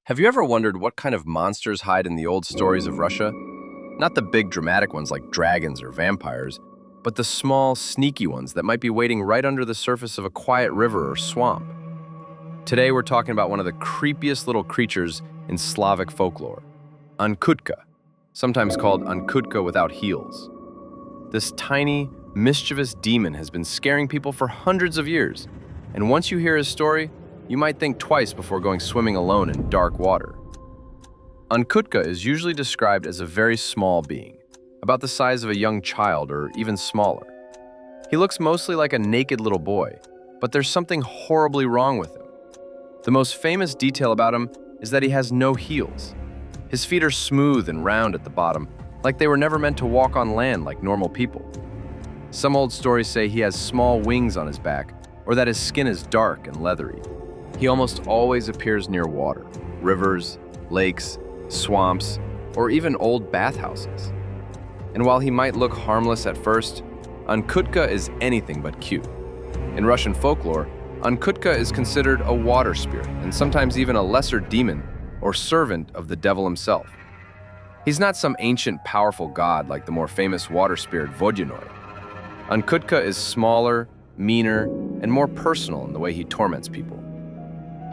Have you ever wondered what kind of monsters hide in the old stories of Russia? Not the big dramatic ones like dragons or vampires, but the small, sneaky ones that might be waiting right under the surface of a quiet river or swamp. Today we're talking about one of the creepiest little creatures in Slavic folklore, Ankutka, sometimes called Ankutka without heels. This tiny, mischievous demon has been scaring people for hundreds of years, and once you hear his story, you might think twice before going swimming alone in dark water. Ankutka is usually described as a very small being, about the size of a young child or even smaller. He looks mostly like a naked little boy, but there's something horribly wrong with him. The most famous detail about him is that he has no heels. His feet are smooth and round at the bottom, like they were never meant to walk on land like normal people. Some old stories say he has small wings on his back, or that his skin is dark and leathery. He almost always appears near water, rivers, lakes, swamps, or even old bathhouses. And while he might look harmless at first, Ankutka is anything but cute. In Russian folklore, Ankutka is considered a water spirit and sometimes even a lesser demon or servant of the devil himself. He's not some ancient, powerful god like the more famous water spirit Vodyanoi. Ankutka is smaller, meaner, and more personal in the way he torments people.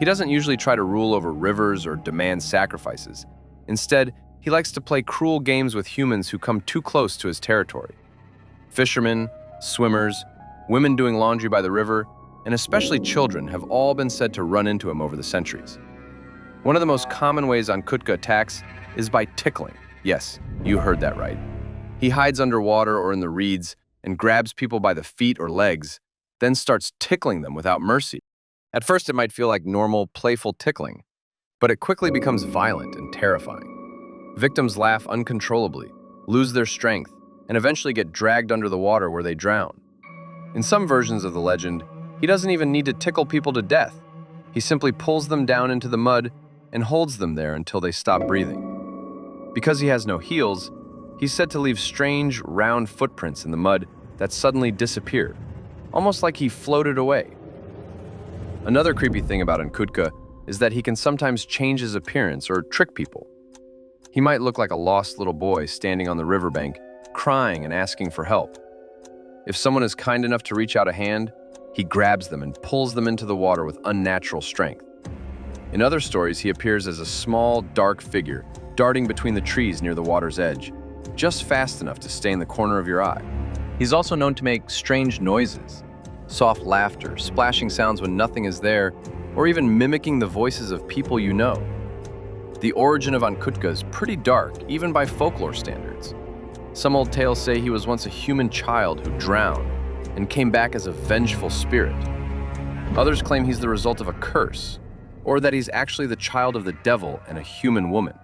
He doesn't usually try to rule over rivers or demand sacrifices. Instead, he likes to play cruel games with humans who come too close to his territory. Fishermen, swimmers, women doing laundry by the river, and especially children have all been said to run into him over the centuries. One of the most common ways Ankutka attacks is by tickling. Yes, you heard that right. He hides underwater or in the reeds and grabs people by the feet or legs, then starts tickling them without mercy. At first, it might feel like normal, playful tickling, but it quickly becomes violent and terrifying. Victims laugh uncontrollably, lose their strength, and eventually get dragged under the water where they drown. In some versions of the legend, he doesn't even need to tickle people to death. He simply pulls them down into the mud and holds them there until they stop breathing. Because he has no heels, he's said to leave strange, round footprints in the mud that suddenly disappear, almost like he floated away. Another creepy thing about Ankutka is that he can sometimes change his appearance or trick people. He might look like a lost little boy standing on the riverbank, crying and asking for help. If someone is kind enough to reach out a hand, he grabs them and pulls them into the water with unnatural strength. In other stories, he appears as a small, dark figure, darting between the trees near the water's edge, just fast enough to stay in the corner of your eye. He's also known to make strange noises, soft laughter, splashing sounds when nothing is there, or even mimicking the voices of people you know. The origin of Ankutka is pretty dark, even by folklore standards. Some old tales say he was once a human child who drowned and came back as a vengeful spirit. Others claim he's the result of a curse, or that he's actually the child of the devil and a human woman.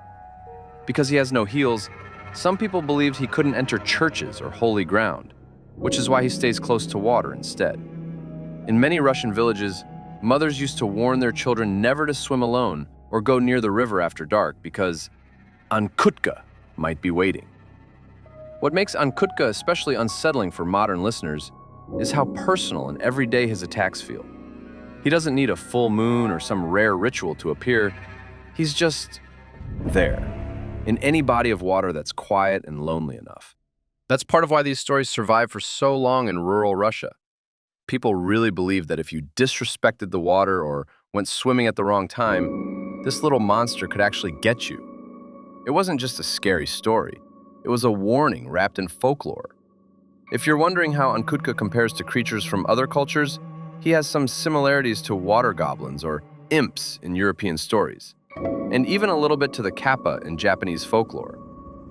Because he has no heels, some people believed he couldn't enter churches or holy ground, which is why he stays close to water instead. In many Russian villages, mothers used to warn their children never to swim alone or go near the river after dark because Ankutka might be waiting. What makes Ankutka especially unsettling for modern listeners is how personal and everyday his attacks feel. He doesn't need a full moon or some rare ritual to appear. He's just there, in any body of water that's quiet and lonely enough. That's part of why these stories survive for so long in rural Russia. People really believed that if you disrespected the water or went swimming at the wrong time, this little monster could actually get you. It wasn't just a scary story. It was a warning wrapped in folklore. If you're wondering how Ankutka compares to creatures from other cultures, he has some similarities to water goblins or imps in European stories, and even a little bit to the kappa in Japanese folklore.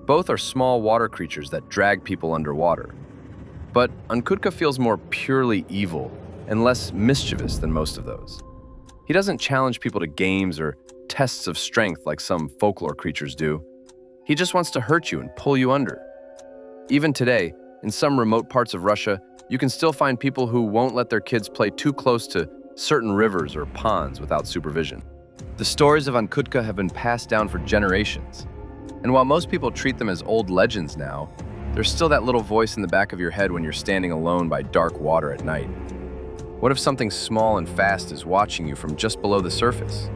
Both are small water creatures that drag people underwater. But Ankutka feels more purely evil and less mischievous than most of those. He doesn't challenge people to games or tests of strength like some folklore creatures do. He just wants to hurt you and pull you under. Even today, in some remote parts of Russia, you can still find people who won't let their kids play too close to certain rivers or ponds without supervision. The stories of Ankutka have been passed down for generations. And while most people treat them as old legends now, there's still that little voice in the back of your head when you're standing alone by dark water at night. What if something small and fast is watching you from just below the surface?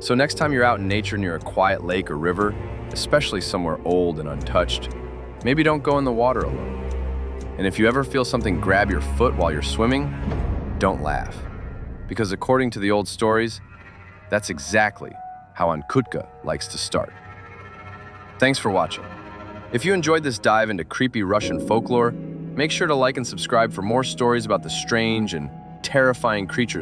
So next time you're out in nature near a quiet lake or river, especially somewhere old and untouched, maybe don't go in the water alone. And if you ever feel something grab your foot while you're swimming, don't laugh. Because according to the old stories, that's exactly how Ankutka likes to start. Thanks for watching. If you enjoyed this dive into creepy Russian folklore, make sure to like and subscribe for more stories about the strange and terrifying creatures